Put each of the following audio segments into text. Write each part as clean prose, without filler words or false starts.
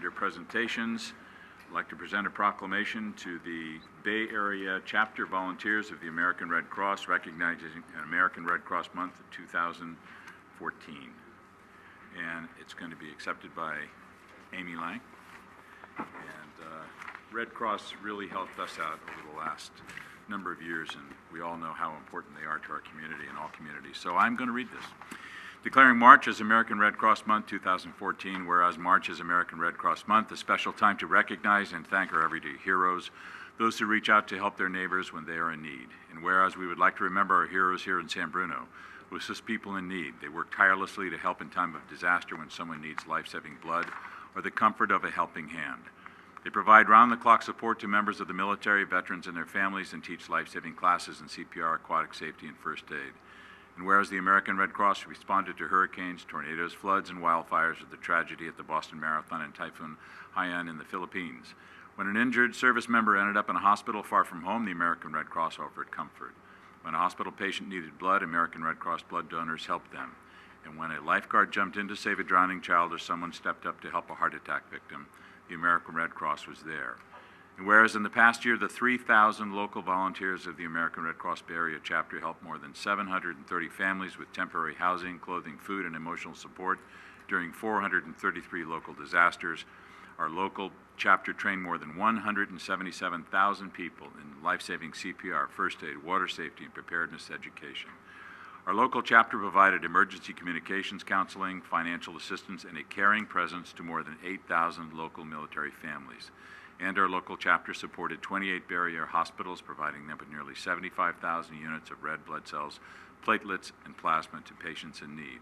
Under presentations, I'd like to present a proclamation to the Bay Area Chapter Volunteers of the American Red Cross, recognizing American Red Cross Month of 2014. And it's going to be accepted by Amy Lang. And Red Cross really helped us out over the last number of years, and we all know how important they are to our community and all communities. So I'm going to read this. Declaring March as American Red Cross Month 2014, whereas March is American Red Cross Month, a special time to recognize and thank our everyday heroes, those who reach out to help their neighbors when they are in need. And whereas we would like to remember our heroes here in San Bruno, who assist people in need. They work tirelessly to help in time of disaster when someone needs life-saving blood or the comfort of a helping hand. They provide round-the-clock support to members of the military, veterans, and their families, and teach life-saving classes in CPR, aquatic safety, and first aid. And whereas the American Red Cross responded to hurricanes, tornadoes, floods, and wildfires of the tragedy at the Boston Marathon and Typhoon Haiyan in the Philippines. When an injured service member ended up in a hospital far from home, the American Red Cross offered comfort. When a hospital patient needed blood, American Red Cross blood donors helped them. And when a lifeguard jumped in to save a drowning child or someone stepped up to help a heart attack victim, the American Red Cross was there. And whereas in the past year, the 3,000 local volunteers of the American Red Cross Bay Area Chapter helped more than 730 families with temporary housing, clothing, food, and emotional support during 433 local disasters, our local chapter trained more than 177,000 people in life-saving CPR, first aid, water safety, and preparedness education. Our local chapter provided emergency communications counseling, financial assistance, and a caring presence to more than 8,000 local military families. And our local chapter supported 28 Bay Area hospitals, providing them with nearly 75,000 units of red blood cells, platelets, and plasma to patients in need.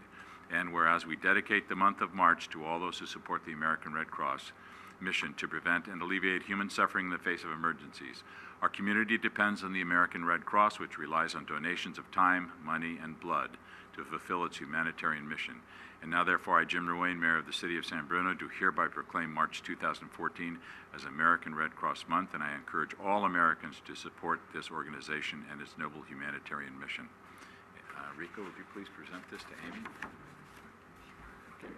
And whereas we dedicate the month of March to all those who support the American Red Cross mission to prevent and alleviate human suffering in the face of emergencies, our community depends on the American Red Cross, which relies on donations of time, money, and blood to fulfill its humanitarian mission. And now, therefore, I, Jim Ruane, Mayor of the City of San Bruno, do hereby proclaim March 2014 as American Red Cross Month, and I encourage all Americans to support this organization and its noble humanitarian mission. Rico, would you please present this to Amy? Okay.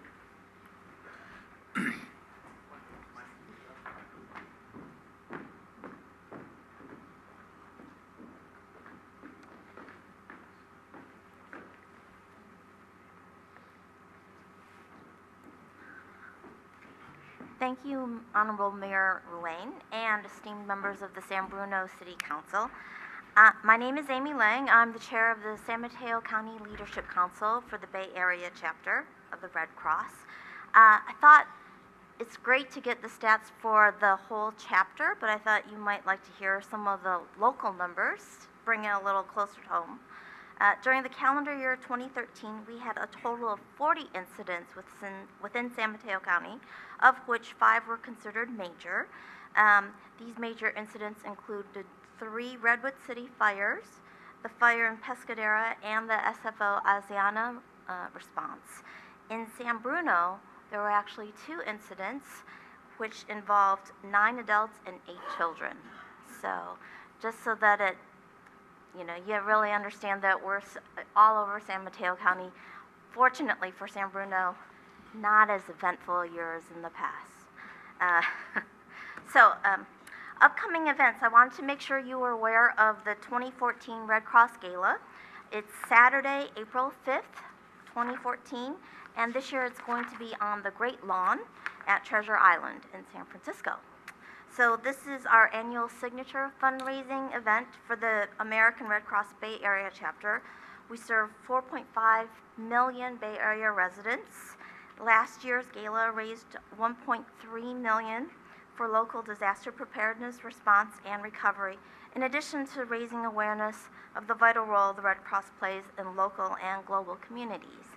Thank you, Honorable Mayor Ruane and esteemed members of the San Bruno City Council. My name is Amy Lang. I'm the chair of the San Mateo County Leadership Council for the Bay Area chapter of the Red Cross. I thought it's great to get the stats for the whole chapter, but I thought you might like to hear some of the local numbers, bring it a little closer to home. During the calendar year 2013, we had a total of 40 incidents within San Mateo County, of which 5 were considered major. These major incidents included 3 Redwood City fires, the fire in Pescadera, and the SFO Asiana response. In San Bruno, there were actually 2 incidents, which involved 9 adults and 8 children. So just so that you really understand that we're all over San Mateo County. Fortunately for San Bruno, not as eventful years in the past. Upcoming events, I wanted to make sure you were aware of the 2014 Red Cross Gala. It's Saturday, April 5th, 2014, and this year it's going to be on the Great Lawn at Treasure Island in San Francisco. So this is our annual signature fundraising event for the American Red Cross Bay Area chapter. We serve 4.5 million Bay Area residents. Last year's gala raised $1.3 million for local disaster preparedness, response, and recovery, in addition to raising awareness of the vital role the Red Cross plays in local and global communities.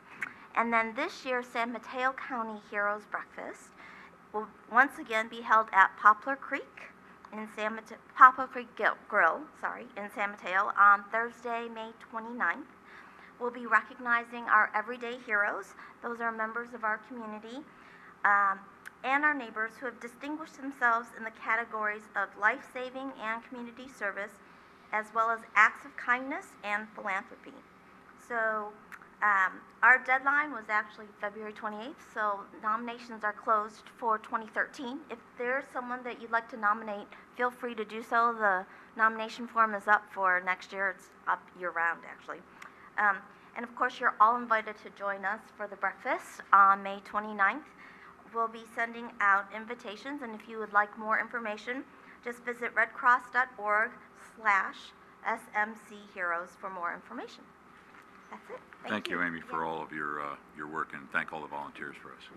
And then this year's San Mateo County Heroes Breakfast will once again be held at Poplar Creek Grill, in San Mateo on Thursday, May 29th. We'll be recognizing our everyday heroes. Those are members of our community and our neighbors who have distinguished themselves in the categories of life-saving and community service, as well as acts of kindness and philanthropy. So Our deadline was actually February 28th, so nominations are closed for 2013. If there's someone that you'd like to nominate, feel free to do so. The nomination form is up for next year. It's up year-round, actually. And of course, you're all invited to join us for the breakfast on May 29th. We'll be sending out invitations, and if you would like more information, just visit redcross.org/SMC Heroes for more information. That's it. Thank you, Amy, for all of your work, and thank all the volunteers for us.